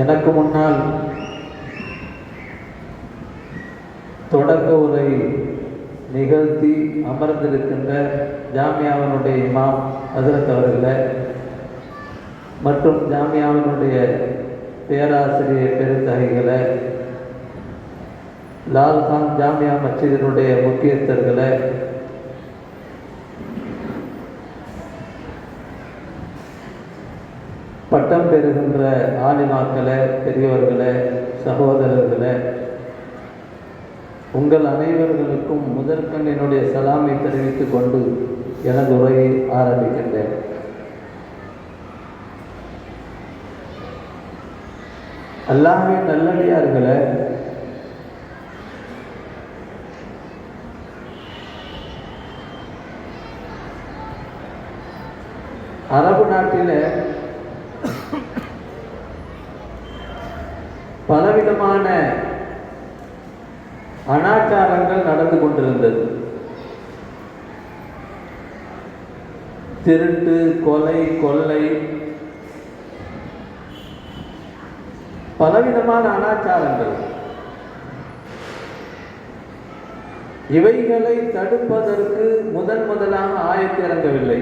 எனக்கு முன்னால் தொடக்க உரை நிகழ்த்தி அமர்ந்திருக்கின்ற ஜாமியாவினுடைய இமாம் ஹசரத் அவர்களை மற்றும் ஜாமியாவினுடைய பேராசிரியர் பெருந்தகைகளை, லால்கான் ஜாமியா மஸ்ஜிதினுடைய முக்கியஸ்தர்களை, பட்டம் பெறுகின்ற ஆலிமாக்களை, பெரியவர்களை, சகோதரர்களை, உங்கள் அனைவர்களுக்கும் முதற்கண் என்னுடைய சலாமை தெரிவித்துக் கொண்டு எனது உரையை ஆரம்பிக்கின்றேன். அல்லாஹ்வின் நல்லடியார்களே, அரபு நாட்டில் பலவிதமான அனாச்சாரங்கள் நடந்து கொண்டிருந்தது. திருட்டு, கொலை, கொள்ளை, பலவிதமான அனாச்சாரங்கள். இவைகளை தடுப்பதற்கு முதலாக ஆயத்து இறங்கவில்லை.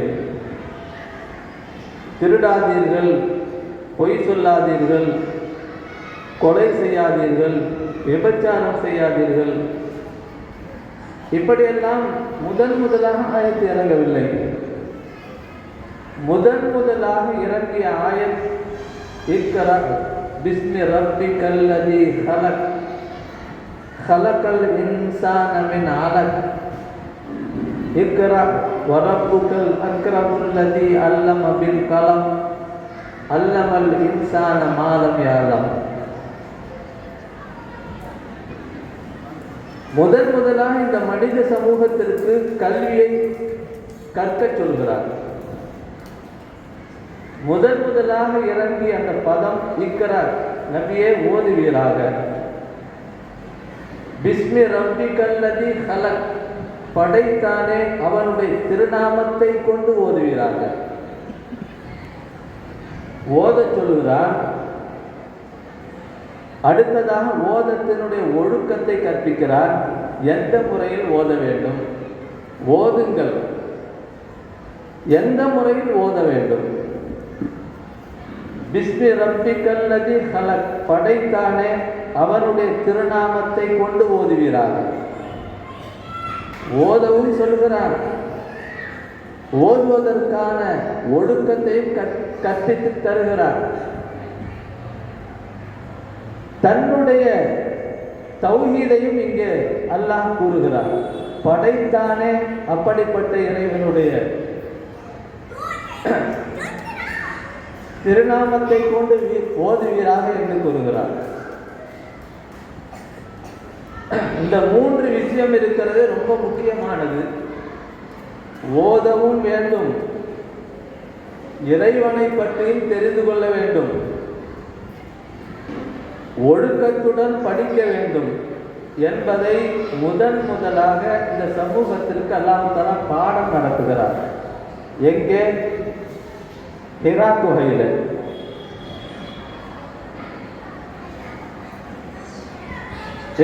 திருடாதீர்கள், பொய் சொல்லாதீர்கள், கொலை செய்யாதீர்கள், விபச்சாரம் செய்யாதீர்கள், இப்படியெல்லாம் முதலாக ஆயத்து இறங்கவில்லை. முதலாக இறங்கிய ஆயத் இக்ரா பிஸ்மி ரப்பிக்கல் லதீ ஹலக் ஹலக்கல் இன்சான மின் அலக் இக்ரா வரப்புக்கல் அக்ரமுல் லதீ அல்லம பில் கலம் அல்லமல் இன்சான மாலம் யாலம். முதலாக இந்த மனித சமூகத்திற்கு கல்வியை கற்க சொல்கிறார். முதலாக இறங்கி அந்த பதம் இக்ரா, நபியே ஓதுவீராக. பிஸ்மி ரப்பிக்கல் லதீ ஹலக், படைத்தானே அவனுடைய திருநாமத்தை கொண்டு ஓதுவீராக. ஓத சொல்கிறார். அடுத்ததாக ஓதத்தினுடைய ஒழுக்கத்தை கற்பிக்கிறார். எந்த முறையில் ஓத வேண்டும், ஓதுங்கள், எந்த முறையில் ஓத வேண்டும். பிஸ்மி ரப்பிக்கல் லதீ ஹலக், படைத்தானே அவனுடைய திருநாமத்தை கொண்டு ஓதுவீராக. ஓதவும் சொல்கிறார். ஓதுவதற்கான ஒழுக்கத்தையும் கற்பித்து தருகிறார். தன்னுடைய தௌஹீதையும் இங்கே அல்லாஹ் கூறுகிறார். படைத்தானே அப்படிப்பட்ட இறைவனுடைய திருநாமத்தை கொண்டு ஓதுவீராக என்று கூறுகிறார். இந்த 3 விஷயம் இருக்கிறது, ரொம்ப முக்கியமானது. ஓதவும் வேண்டும், இறைவனை பற்றியும் தெரிந்து கொள்ள வேண்டும், ஒழுக்கத்துடன் படிக்க வேண்டும் என்பதை முதலாக இந்த சமூகத்திற்கு அல்லாஹ் தஆலா பாடம் நடத்துகிறார். எங்கே? ஹிரா குகையில.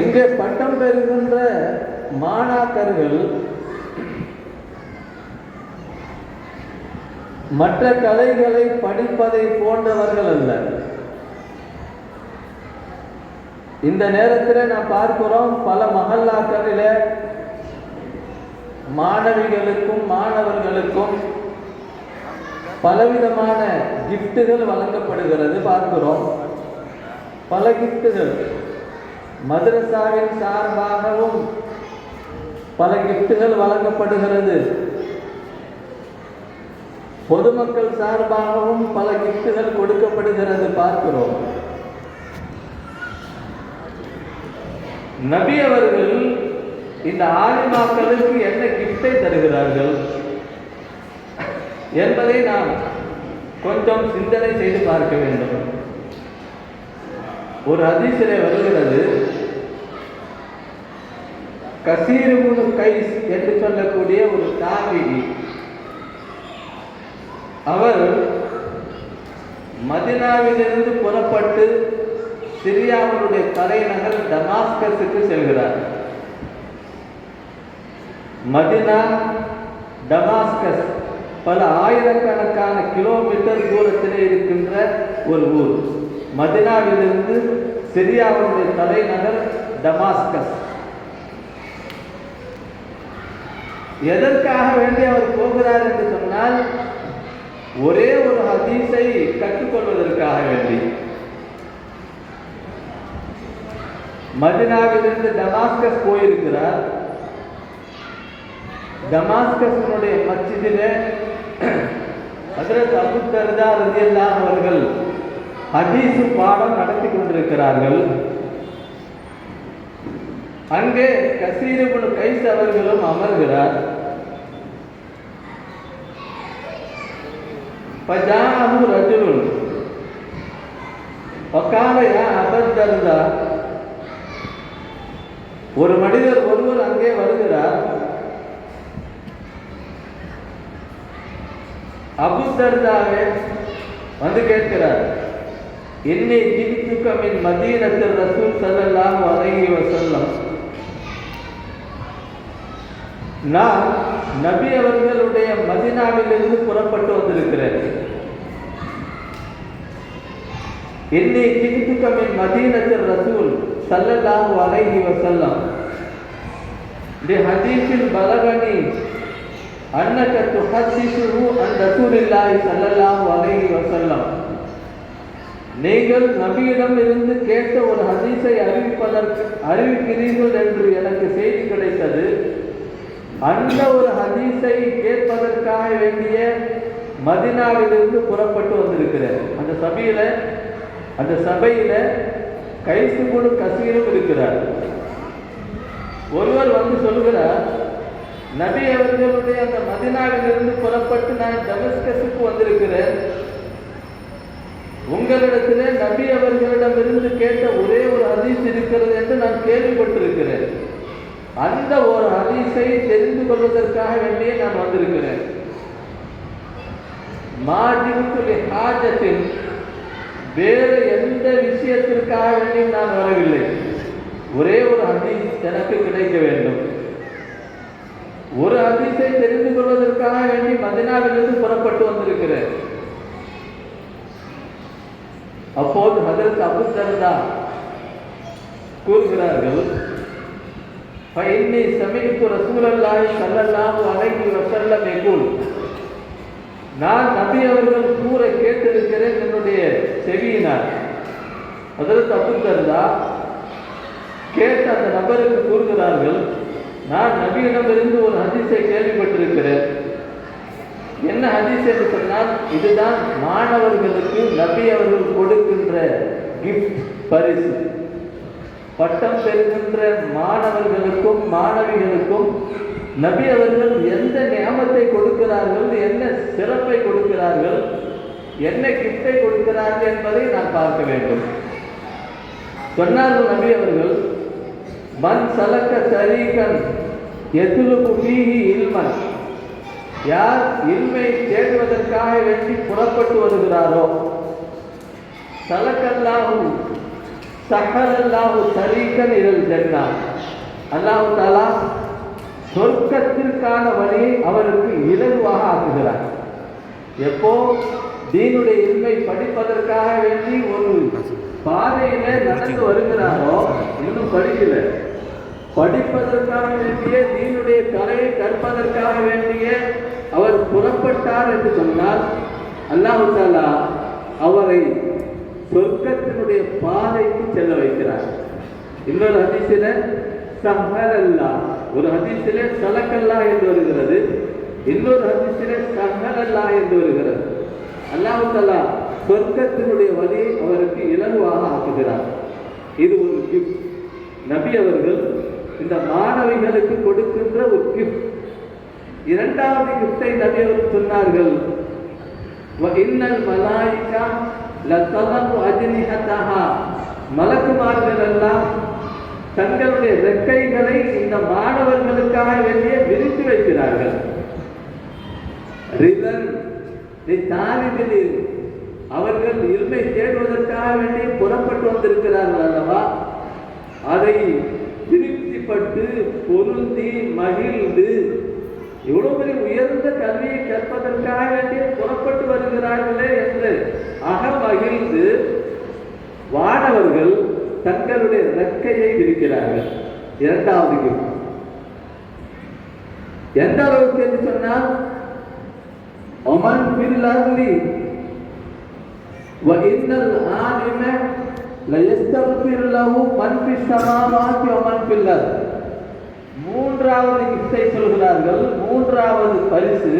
எங்கே பட்டம் பெறுகின்ற மாணாக்கர்கள் மற்ற கலைகளை படிப்பதை போன்றவர்கள் அல்ல. இந்த நேரத்தில் நாம் பார்க்கிறோம், பல மஹல்லாக்களில் மாணவிகளுக்கும் மாணவர்களுக்கும் பலவிதமான கிஃப்ட்டுகள் வழங்கப்படுகிறது பார்க்கிறோம். பல கிஃப்ட்டுகள் மதரசாவின் சார்பாகவும் பல கிஃப்ட்டுகள் வழங்கப்படுகிறது. பொதுமக்கள் சார்பாகவும் பல கிஃப்ட்டுகள் கொடுக்கப்படுகிறது பார்க்கிறோம். நபி அவர்கள் இந்த ஆலிமாக்களுக்கு என்ன கிஃப்டை தருகிறார்கள் என்பதை நாம் கொஞ்சம் சிந்தனை செய்து பார்க்க வேண்டும். ஒரு ஹதீஸிலே வருகிறது, கசீர் இப்னு கைஸ் என்று சொல்லக்கூடிய ஒரு தாபிஈ, அவர் மதினாவிலிருந்து புறப்பட்டு சிரியாவுடைய தலைநகர் டமாஸ்கஸுக்கு செல்கிறார். மதினா, டமாஸ்கஸ் பல ஆயிரக்கணக்கான கிலோமீட்டர் தூரத்திலே இருக்கின்ற ஒரு ஊர். மதினாவிலிருந்து சிரியாவுடைய தலைநகர் டமாஸ்கஸ். எதற்காக வேண்டி அவர் போகிறார் என்று சொன்னால், ஒரே ஒரு ஹதீஸை கற்றுக்கொள்வதற்காக வேண்டி. மதினாவிலிருந்து டமாஸ்கஸ் போயிருக்கிறார். டமாஸ்கஸினுடைய மஸ்ஜிதிலே ஹஜ்ரத் அபூ தர்தா ரலியல்லாஹு அவர்கள் ஹதீஸ் பாடம் நடத்தி கொண்டிருக்கிறார்கள். அங்கே கஸீர் இப்னு கைஸ் அவர்களும் அமர்கிறார். ஃபஜாஅஹு ரஜுலுன் ஃபகால யா அபூ தர்தா, ஒரு மனிதர் ஒருவர் அங்கே வருகிறார். அபூ தர்தாவே வந்து கேட்கிறார், இன்னி ஜிதுக மின் மதீனத்தில் ரசூல் ஸல்லல்லாஹு அலைஹி வஸல்லம், நான் நபி அவர்களுடைய மதீனாவிலிருந்து புறப்பட்டு வந்திருக்கிறேன். இன்னி ஜிதுக மின் மதீனத்தில் ரசூல் ஸல்லல்லாஹு அலைஹி வஸல்லம் லி ஹதீஸில் பலகனி அன்னக துஹத்திஸுஹு அன் ரசூலில்லாஹி ஸல்லல்லாஹு அலைஹி வஸல்லம், நீங்கள் நபியிடம் இருந்து கேட்ட ஒரு ஹதீஸை அறிவிக்கிறீர்கள் என்று எனக்கு செய்தி கிடைத்தது. அந்த ஒரு ஹதீஸை கேட்பதற்காக வேண்டிய மதீனாவிலிருந்து புறப்பட்டு வந்திருக்கிறேன். அந்த சபையில கைஸ் இப்னு கஸீரும் இருக்கிறார். ஒருவர் வந்து சொல்கிறார், நபி அவர்களுடைய அந்த மதீனாவிலிருந்து புறப்பட்டு நான் டமாஸ்கஸுக்கு வந்திருக்கிறேன். உங்களிடத்திலே நபி அவர்களிடமிருந்து கேட்ட ஒரே ஒரு ஹதீஸ் இருக்கிறது என்று நான் கேள்விப்பட்டிருக்கிறேன். அந்த ஒரு ஹதீஸை தெரிந்து கொள்வதற்காக வேண்டியே நான் வந்திருக்கிறேன். மாஜிபுத்து லிஹாஜத்தின், வேறு எந்த விஷயத்திற்காக வேண்டியும் நான் வரவில்லை. ஒரே ஒரு ஹதீஸ் எனக்கு கிடைக்க வேண்டும். ஒரு ஹதீஸை தெரிந்து கொள்வதற்காக வேண்டி மதீனாவிலிருந்து புறப்பட்டு வந்திருக்கிறேன். அப்போது ஹஜ்ரத் அபூ தர்தா கூறுகிறார்கள், ஃபஇன்னி சமிஅ்து ரசூலல்லாஹி ஸல்லல்லாஹு அலைஹி வஸல்லம் யகூல், நான் நபி அவர்கள் கூற கேட்டிருக்கிறேன் என்னுடைய செவியினார். ஹஜ்ரத் அபூ தர்தா கேட்ட அந்த நபருக்கு கூறுகிறார்கள், நான் நபியிடமிருந்து ஒரு ஹதீஸை கேள்விப்பட்டிருக்கிறேன். என்ன ஹதீஸ் என்று சொன்னால், இதுதான் மாணவர்களுக்கு நபி அவர்கள் கொடுக்கின்ற கிஃப்ட், பரிசு. பட்டம் பெறுகின்ற மாணவர்களுக்கும் மாணவிகளுக்கும் நபி அவர்கள் எந்த நியமத்தை கொடுக்கிறார்கள், என்ன சிறப்பை கொடுக்கிறார்கள், என்ன கிஃப்டை கொடுக்கிறார்கள் என்பதை நான் பார்க்க வேண்டும். சொன்னார்கள் நபி அவர்கள், மன் சலக்க தரீகன் யத்லுபு ஃபீஹி இல்மன், யார் இல்மை தேடுவதற்காக வேண்டி புறப்பட்டு வருகிறாரோ, சலக்கல்லாஹு சஹலல்லாஹு தரீகன் இலல் ஜன்னா, அல்லாஹ் தஆலா சொர்க்கத்திற்கான வழியை அவருக்கு இலகுவாக ஆக்குகிறார். எப்போ தீனுடைய இல்மை படிப்பதற்காக வேண்டி ஒரு பாதையில நடந்து வருகிறாரோ, இன்னும் படிக்கல, படிப்பதற்காக வேண்டிய தீனுடைய கலையை கற்பதற்காக வேண்டிய அவர் புறப்பட்டார் என்று சொன்னால், அல்லாஹ் தஆலா அவரை சொர்க்கத்தினுடைய பாதைக்கு செல்ல வைக்கிறார். இன்னொரு ஹதீஸிலே சஹலல்லா, ஒரு ஹதீஸிலே சலக்கல்லா என்று வருகிறது, இன்னொரு ஹதீஸிலே சஹலல்லா என்று வருகிறது. அல்லாஹ் தஆலா சொர்க்கத்தினுடைய வழியை அவருக்கு இலகுவாக ஆக்குகிறார். இது ஒரு கிஃப்ட். நபி அவர்கள் இந்த மாணவிகளுக்கு கொடுக்கின்ற ஒரு கிஃப்ட். இரண்டாவது கிஃப்டை நபி அவர்கள் சொன்னார்கள், இன்னல் மலாயிகா லதலு அஜ்னிஹதஹா, மலக்குமார்கள் எல்லாம் தங்களுடைய ரெக்கைகளை இந்த மாணவர்களுக்காக வேண்டிய விரித்து வைக்கிறார்கள். ரிதன் லிதாலிபில், அவர்கள் இல்மை தேடுவதற்காக வேண்டி புறப்பட்டு வந்திருக்கிறார்கள் அல்லவா, அதை திருப்திப்பட்டு பொருந்தி மகிழ்ந்து இவ்வளவு பெரிய உயர்ந்த கல்வியை கற்பதற்காக வேண்டி புறப்பட்டு வருகிறார்களே என்று அகமகிழ்ந்து வானவர்கள் தங்களுடைய ரெக்கையை விரிக்கிறார்கள். இரண்டாவது கிஃப்ட் எந்த அளவுக்கு என்று சொன்னால், ஒமன் பில் அர்லி வ இன்னல் ஆலிம லயஸ்தக்பிர் லஹு மன் ஃபிஸ் ஸமாவாத்தி வ மன் ஃபில் அர்த். மூன்றாவது கிஃப்டை சொல்கிறார்கள். மூன்றாவது பரிசு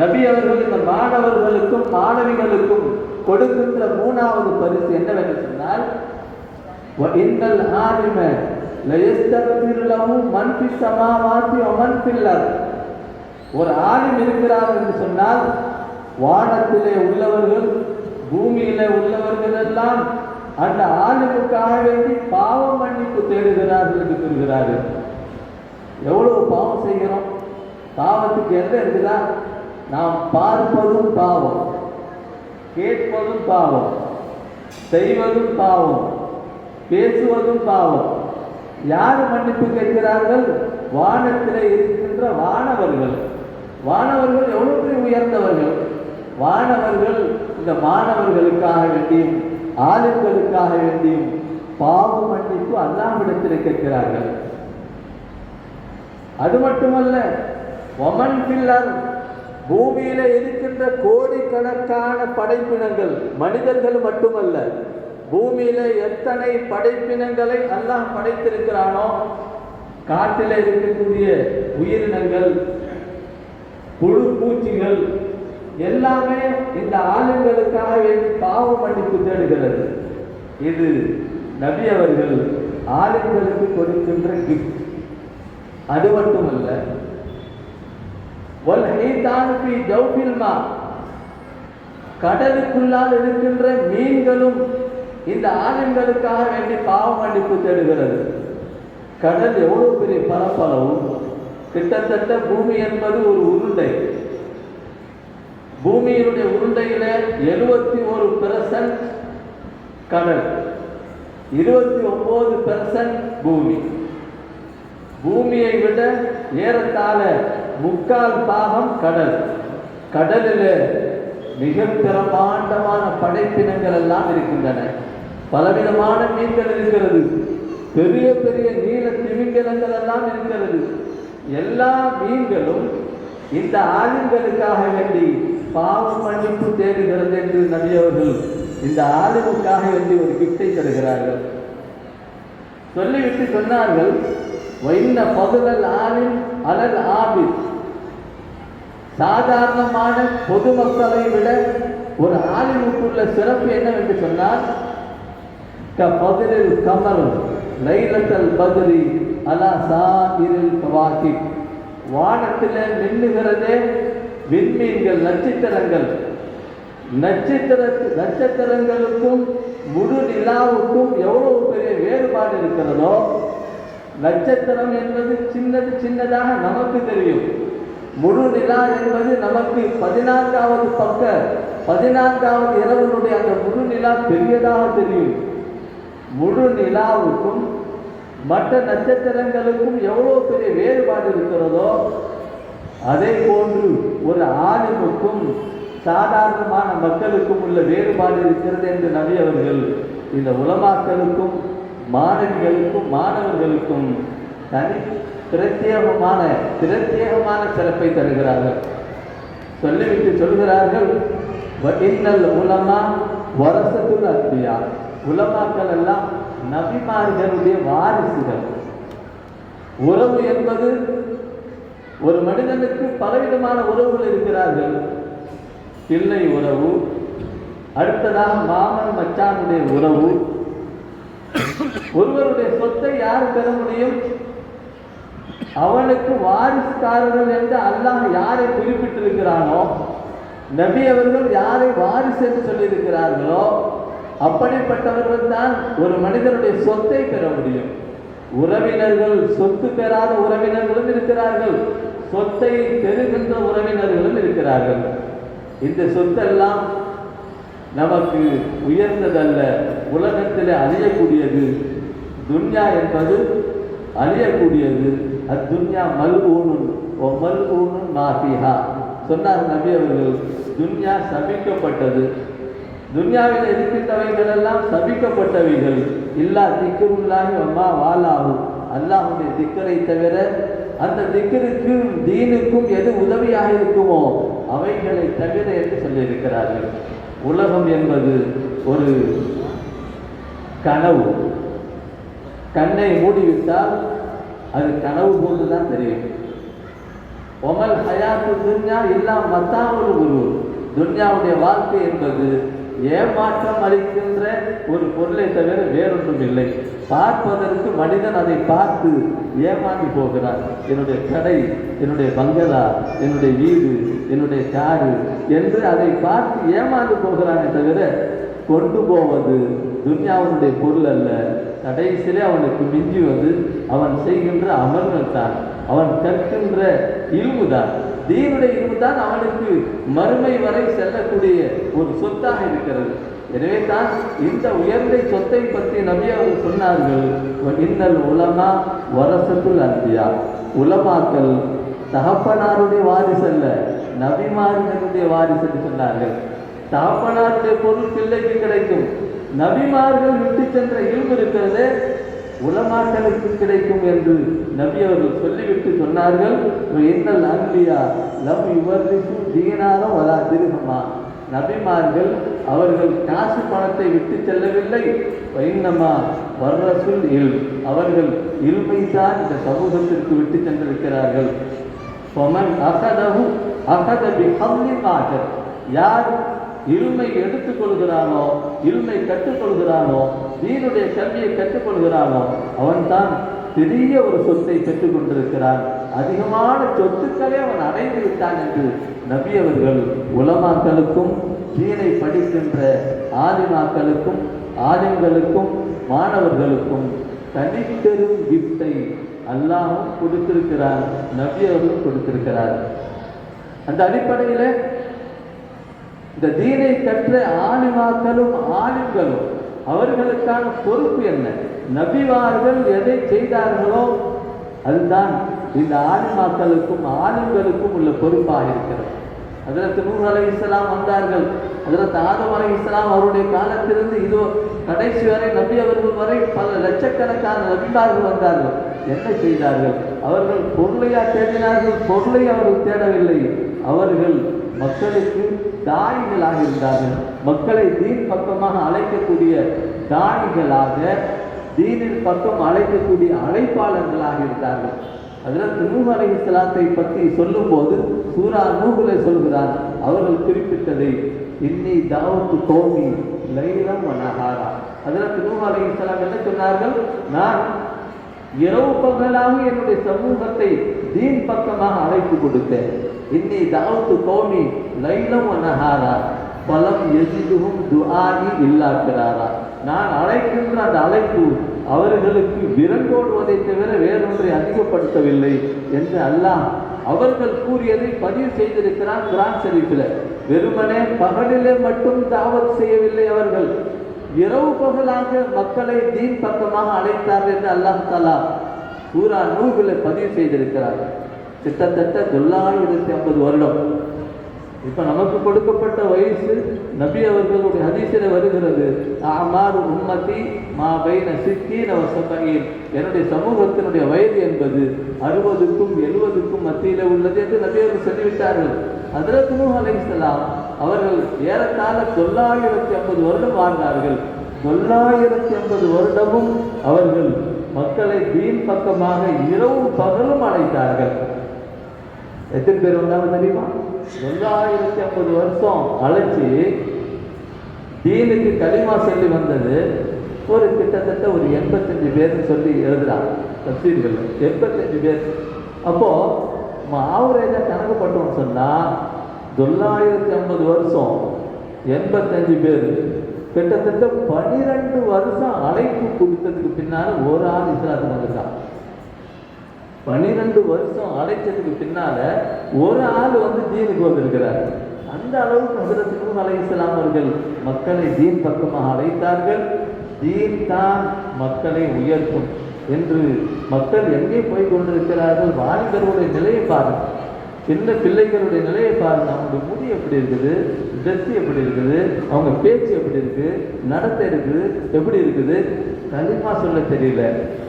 நபி அவர்கள் இந்த மாணவர்களுக்கும் மாணவிகளுக்கும் கொடுக்கின்ற மூணாவது பரிசு என்னவென்று சொன்னால், வ இன்னல் ஆலிம லயஸ்தக்பிர் லஹு மன் ஃபிஸ் ஸமாவாத்தி வ மன் ஃபில் அர்த். ஒரு ஆலிம் இருக்கிறார் என்று சொன்னால் வானத்திலே உள்ளவர்கள் பூமியிலே உள்ளவர்கள் எல்லாம் அந்த ஆலிமுக்காக வேண்டி பாவ மன்னிப்பு தேடுகிறார்கள் என்று கூறுகிறார்கள். எவ்வளவு பாவம் செய்கிறோம்? பாவத்துக்கு என்ன இருக்குதா? நாம் பார்ப்பதும் பாவம், கேட்பதும் பாவம், செய்வதும் பாவம், பேசுவதும் பாவம். யார் மன்னிப்பு கேட்கிறார்கள்? வானத்திலே இருக்கின்ற வானவர்கள். வானவர்கள் எவ்வளவு உயர்ந்தவர்கள்! வானவர்கள் இந்த மாணவர்களுக்காக வேண்டியும் ஆளுங்களுக்காக வேண்டியும் பாவ மன்னிப்பு அல்லாஹ்விடத்தில் கேட்கிறார்கள். அது மட்டுமல்ல, ஒமன் பில்லர் பூமியில இருக்கின்ற கோடிக்கணக்கான படைப்பினங்கள், மனிதர்கள் மட்டுமல்ல, பூமியில எத்தனை படைப்பினங்களை அல்லாஹ் படைத்திருக்கிறானோ, காட்டில் இருக்கக்கூடிய உயிரினங்கள், புழு பூச்சிகள் எல்லாமே இந்த ஆளுங்களுக்காக வேண்டி பாவ மன்னிப்பு தேடுகிறது. இது நபி அவர்கள் ஆளுங்களுக்கு கொடுக்கின்ற கிஃப்ட். அது மட்டுமல்ல, கடலுக்குள்ளால் இருக்கின்ற மீன்களும் இந்த ஆளுங்களுக்காக வேண்டி பாவ மன்னிப்பு தேடுகிறது. கடல் எவ்வளவு பெரிய பரப்பளவும், கிட்டத்தட்ட பூமி என்பது ஒரு உருண்டை. பூமியினுடைய உருண்டையில 71% கடல், 29% பூமி. பூமியை விட ஏறத்தாழ 3/4 பாகம் கடல். கடலில் மிக பிரமாண்டமான படைப்பினங்கள் எல்லாம் இருக்கின்றன. பலவிதமான மீன்கள் இருக்கிறது, பெரிய பெரிய நீல திமிங்கலங்கள் எல்லாம் இருக்கிறது. எல்லா மீன்களும் இந்த ஆளுங்களுக்காக வேண்டி பாவ மன்னிப்பு தேடுகிறது என்று நபி அவர்கள் இந்த ஆளுமுக்காக வேண்டி ஒரு கிஃப்டை தருகிறார்கள். சொல்லிவிட்டு சொன்னார்கள், வைன்ன பதுலல் ஆலிம் அலல் ஆபித். சாதாரணமான பொதுமக்களை விட ஒரு ஆலிமுக்குள்ள சிறப்பு என்னவென்று சொன்னால், கபதிரில் கமர் லைலத்தல் பத்ரி அலா சாஇரில் கவாகிப். வானத்தில் மின்னுகிறதே விண்மீன்கள், நட்சத்திரங்கள். நட்சத்திரங்களுக்கும் முழு நிலாவுக்கும் எவ்வளவு பெரிய வேறுபாடு இருக்கிறதோ, நட்சத்திரம் என்பது சின்னதாக நமக்கு தெரியும். முழு நிலா என்பது நமக்கு 14வது இரவனுடைய அந்த முழு நிலா பெரியதாக தெரியும். முழு நிலாவுக்கும் மற்ற நட்சத்திரங்களுக்கும் எவ்வளவு பெரிய வேறுபாடு இருக்கிறதோ, அதே போன்று ஒரு ஆலிமுக்கும் சாதாரணமான மக்களுக்கும் உள்ள வேறுபாடு இருக்கிறது என்று நபி அவர்கள் இந்த உலமாக்களுக்கும் மாணவிகளுக்கும் மாணவர்களுக்கும் தனி பிரத்யேகமான சிறப்பை தருகிறார்கள். சொல்லிவிட்டு சொல்கிறார்கள், இன்னல் உலமா வரசத்துல் அன்பியா. உலமாக்கள் எல்லாம் நபிமார்களுடைய வாரிசுகள். உறவு என்பது ஒரு மனிதனுக்கு பலவிதமான உறவுகள் இருக்கிறார்கள். பிள்ளை உறவு, அடுத்ததாக மாமன் மச்சானுடைய உறவு. ஒருவருடைய சொத்தை யார் பெற முடியும்? அவனுக்கு வாரிசுக்காரர்கள் என்று அல்லாஹ் யாரை குறிப்பிட்டிருக்கிறானோ, நபி அவர்கள் யாரை வாரிசு என்று சொல்லியிருக்கிறார்களோ, அப்படிப்பட்டவர்கள் தான் ஒரு மனிதனுடைய சொத்தை பெற முடியும். உறவினர்கள், சொத்து பெறாத உறவினர்களும் இருக்கிறார்கள், சொத்தை பெறுகின்ற உறவினர்களும் இருக்கிறார்கள். இந்த சொத்தெல்லாம் நமக்கு உயர்ந்ததல்ல, உலகத்தில் அழியக்கூடியது. துன்யா என்பது அழியக்கூடியது. அத்துன்யா மல்ஊனுன் ஓ மல்ஊனுன் மாஃபிஹா சொன்னார் நபி அவர்கள். துன்யா சபிக்கப்பட்டது. துன்யாவில் இருக்கின்றவைகள் எல்லாம் சபிக்கப்பட்டவைகள். இல்லா திக்ருல்லாஹி வமா வாலாஹு, அல்லாஹ்வுடைய திக்கரை தவிர அந்த திக்கருக்கும் தீனுக்கும் எது உதவியாக இருக்குமோ அவைகளை தவிர என்று சொல்லியிருக்கிறார்கள். உலகம் என்பது ஒரு கனவு. கண்ணை மூடிவிட்டால் அது கனவு போன்றுதான் தெரியும். ஒமல் ஹயாத்து துன்யா இல்லா மத்தாவுல் குரூர், துன்யாவுடைய வாழ்க்கை என்பது ஏமாற்றம் அளிக்கின்ற ஒரு பொருளை தவிர வேறொன்றும் இல்லை. பார்ப்பதற்கு மனிதன் அதை பார்த்து ஏமாந்து போகிறான். என்னுடைய கடை, என்னுடைய பங்களா, என்னுடைய வீடு, என்னுடைய காரு என்று அதை பார்த்து ஏமாந்து போகிறானே தவிர கொண்டு போவது துன்யாவுடைய பொருள் அல்ல. கடைசியிலே அவனுக்கு மிஞ்சுவது அவன் செய்கின்ற அமல்கள் தான், அவன் கற்கின்ற இல்மு தான். தீனுடைய இல்மு தான் அவனுக்கு மறுமை வரை செல்லக்கூடிய ஒரு சொத்தாக இருக்கிறது. எனவே தான் இந்த உயர்ந்த சொத்தை பற்றி நபி அவர்கள் சொன்னார்கள், இன்னல் உலமா வரசத்துல் அன்பியா, உலமாக்கள் தகப்பனாருடைய வாரிசு அல்ல, நபிமார்களுடைய வாரிசு என்று சொன்னார்கள். தகப்பனாருடைய பொருள் பிள்ளைக்கு கிடைக்கும், நபிமார்கள் விட்டு சென்ற இல்மு இருக்கிறது உலமாக்களுக்கு கிடைக்கும் என்று நபி அவர்கள் சொல்லிவிட்டு சொன்னார்கள், இன்னல் அன்பியா லம் யுவர்ரிசு தீனாரம் வலா திர்ஹமா, நபிமார்கள் அவர்கள் காசு பணத்தை விட்டு செல்லவில்லை, வைன்னமா வர்ரசுல் இல், அவர்கள் இல்மை தான் இந்த சமூகத்திற்கு விட்டு சென்றிருக்கிறார்கள். ஃபமன் அகதஹு அகத பிஹம்லின் ஆகர், யார் இல்மை எடுத்துக்கொள்கிறானோ, இல்மை கற்றுக்கொள்கிறானோ, தீனுடைய கல்வியை கற்றுக்கொள்கிறானோ அவன்தான் பெரிய ஒரு சொத்தை பெற்றுக் கொண்டிருக்கிறான். அதிகமான சொத்துக்களை அவன் அடைந்து விட்டான் என்று நபி அவர்கள் உலமாக்களுக்கும் தீனை படிக்கின்ற ஆலிமாக்களுக்கும் ஆலிம்களுக்கும் மாணவர்களுக்கும் தனிப்பெரும் கிஃப்டை அல்லாஹ்வும் கொடுத்திருக்கிறார், நபி அவர்களும் கொடுத்திருக்கிறார். அந்த அடிப்படையில் இந்த தீனை கற்ற ஆலிமாக்களும் ஆலிம்களும் அவர்களுக்கான பொறுப்பு என்ன? நபிமார்கள் எதை செய்தார்களோ அதுதான் இந்த ஆலிமாக்களுக்கும் ஆலிம்களுக்கும் உள்ள பொறுப்பாக இருக்கிறது. ஹஜ்ரத் நூஹ் அலைஹிஸ்ஸலாம் வந்தார்கள். ஹஜ்ரத் ஆதம் அலைஹிஸ்ஸலாம் அவருடைய காலத்திலிருந்து இதோ கடைசி வரை நபி அவர்கள் வரை பல லட்சக்கணக்கான நபிமார்கள் வந்தார்கள். என்ன செய்தார்கள்? அவர்கள் பொருளையா தேடினார்கள்? பொருளை அவர்கள் தேடவில்லை. அவர்கள் மக்களுக்கு தாயிகளாக இருந்தார்கள். மக்களை தீன் பக்கமாக அழைக்கக்கூடிய தாயிகளாக, தீனின் பக்கம் அழைக்கக்கூடிய அழைப்பாளர்களாக இருந்தார்கள். ஹஜ்ரத் நூஹ் அலைஹிஸ்ஸலாத்தை பற்றி சொல்லும்போது சூரா நூஹ்ல சொல்கிறார், அவர்கள் குறிப்பிட்டதை இன்னி தாவத்து கௌமி லைலம் வ நஹாரா. ஹஜ்ரத் நூஹ் அலைஹிஸ்ஸலாம் என்ன சொன்னார்கள்? நான் இரவு பகலாக என்னுடைய சமூகத்தை தீன் பக்கமாக அழைப்பு கொடுத்தேன். இன்னி தாவத்து கௌமி லைலம் வ நஹாரா பலம் எஜிதுஹும் துஆஇ இல்லா ஃபிராரா. நான் அழைக்கின்ற அந்த அழைப்பு அவர்களுக்கு விரண்டோடுவதை தவிர வேறொன்றை அதிகப்படுத்தவில்லை என்று அல்லாஹ் அவர்கள் கூறியதை பதிவு செய்திருக்கிறார் குர்ஆன் ஷரீஃபில். வெறுமனே பகலிலே மட்டும் தாவத் செய்யவில்லை, அவர்கள் இரவு பகலாக மக்களை தீன் பக்கமாக அழைத்தார்கள் என்று அல்லாஹ் தஆலா சூரா நூஹ்ல பதிவு செய்திருக்கிறார். கிட்டத்தட்ட 950 வருடம். இப்போ நமக்கு கொடுக்கப்பட்ட வயசு நபி அவர்களுடைய ஹதீஸில் வருகிறது, அமாரு உம்மதி மா பைன சித்தீன வ சபஈன், என்னுடைய சமூகத்தினுடைய வயது என்பது 60க்கும் 70க்கும் மத்தியில் உள்ளது என்று நபி அவர்கள் சொல்லிவிட்டார்கள். ஹஜ்ரத் நூஹ் அலைஹிஸ்ஸலாம் அவர்கள் ஏறத்தாழ 950 வருடம் வாழ்ந்தார்கள். 950 வருடமும் அவர்கள் மக்களை தீன் பக்கமாக இரவும் பகலும் அழைத்தார்கள். எத்தனை பேர் வந்தாங்க தெரியுமா? 950 வருஷம் அழைச்சி தீனுக்கு கலிமா சொல்லி வந்தது ஒரு கிட்டத்தட்ட ஒரு 85 பேர்னு சொல்லி எழுதுறாங்க தஃசீர்கள். 85 பேர். அப்போ ஆவரேஜாக கணக்கு பண்ணோம்னு சொன்னால் 950 வருஷம் 85 பேர், கிட்டத்தட்ட 12 வருஷம் அழைப்பு கொடுத்ததுக்கு பின்னால் ஒரு ஆள் இஸ்லாத்துக்கு வந்துட்டான். 12 வருஷம் அழைச்சதுக்கு பின்னால ஒரு ஆள் தீனுக்கு வந்திருக்கிறார். அந்த அந்த அளவுக்கு ஹஜ்ரத் நூஹ் அலைஹிஸ்ஸலாம் அவர்கள் மக்களை தீன் பக்கமாக அழைத்தார்கள். தீன் தான் மக்களை உயர்த்தும் என்று மக்கள் எங்கே போய் கொண்டிருக்கிறார்கள்? வாலிபர்களுடைய நிலையை பாருங்கள், சின்ன பிள்ளைகளுடைய நிலையை பாருங்கள். அவங்களுடைய முடி எப்படி இருக்குது, ட்ரெஸ் எப்படி இருக்குது, அவங்க பேச்சு எப்படி இருக்குது, நடத்தை இருக்குது, எப்படி இருக்குது, கலிமா சொல்ல தெரியல,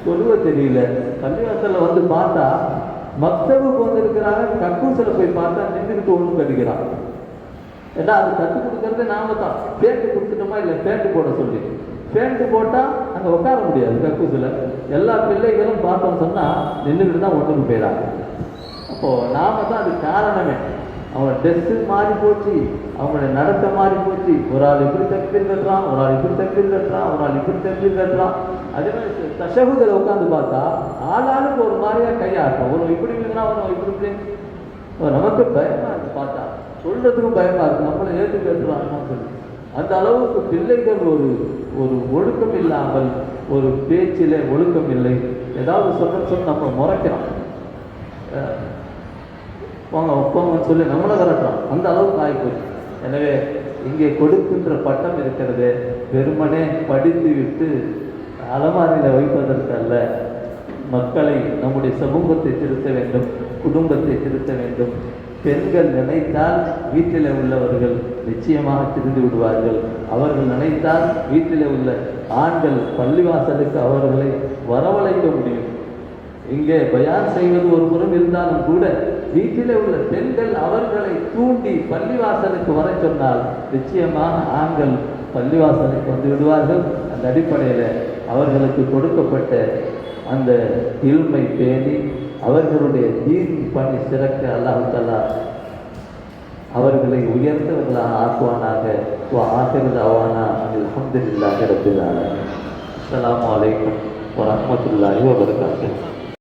சொல்லுவ தெரியல. பள்ளிவாசலில் வந்து பார்த்தா மக்தபுக்கு வந்திருக்கிறாங்க, கக்கூசில் போய் பார்த்தா நின்றுக்கிட்டு ஒன்று கட்டிக்கிறான். ஏன்னா அது கற்றுக் கொடுக்கறது நாம தான். பேண்ட் கொடுத்துட்டோமா இல்லை பேண்ட் போட சொல்லி, பேண்ட் போட்டால் அங்கே உட்கார முடியாது கக்கூசில். எல்லா பிள்ளைகளும் பார்த்தோம்னு சொன்னால் நின்றுக்கிட்டு தான் ஒன்றுக்கு போயிடாங்க. அப்போது நாம தான் அது காரணமே. அவங்க ட்ரெஸ்ஸு மாறி போச்சு, அவங்களுடைய நடத்தை மாறி போச்சு. ஒரு ஆள் இப்படி தக்பீர் கட்டுறான், ஒரு ஆள் இப்படி தக்பீர் கட்டுறான், ஒரு ஆள் இப்படி தக்பீர் கட்டுறான். அதே மாதிரி தஷஹுதில் உட்காந்து பார்த்தா ஆளாளுக்கு ஒரு மாதிரியாக கையாட்டும். ஒரு இப்படி இருக்கிறான், ஒரு இப்படி இப்படி. நமக்கு பயமாக இருக்குது, பார்த்தா சொல்கிறதுக்கும் பயமாக இருக்குது, நம்மளை ஏற்று கட்டுறான்னு சொல்லி. அந்த அளவுக்கு பிள்ளைகள் ஒரு ஒரு ஒழுக்கம் இல்லாமல், ஒரு பேச்சில் ஒழுக்கம் இல்லை. ஏதாவது சொல்ல நம்ம முறைக்கிறோம், போங்க ஒப்பங்கன்னு சொல்லி நம்மளை விரட்டுறோம். அந்த அளவுக்கு ஆகிப்போச்சு. எனவே இங்கே கொடுக்கின்ற பட்டம் இருக்கிறது வெறுமனே படித்து விட்டு அலமாரியில் வைப்பதற்கு அல்ல. மக்களை, நம்முடைய சமூகத்தை திருத்த வேண்டும், குடும்பத்தை திருத்த வேண்டும். பெண்கள் நினைத்தால் வீட்டில் உள்ளவர்கள் நிச்சயமாக திரிந்து விடுவார்கள். அவர்கள் நினைத்தால் வீட்டில் உள்ள ஆண்கள் பள்ளிவாசலுக்கு அவர்களை வரவழைக்க முடியும். இங்கே பயான் செய்வது ஒரு புறம் இருந்தாலும் கூட வீட்டில் உள்ள பெண்கள் அவர்களை தூண்டி பள்ளிவாசலுக்கு வர சொன்னால் நிச்சயமாக ஆண்கள் பள்ளிவாசலுக்கு வந்து விடுவார்கள். அந்த அடிப்படையில் அவர்களுக்கு கொடுக்கப்பட்ட அந்த இல்மை பேணி அவர்களுடைய தீன் பணி சிறக்க அல்லாஹ் தஆலா அவர்களை உயர்ந்தவர்களாக ஆக்குவானாக. ஆகிரு தஅவானா அல்ஹம்துலில்லாஹி ரப்பில் ஆலமீன். அஸ்ஸலாமு அலைக்கும் வரஹ்மத்துல்லாஹி வபரகாத்துஹு.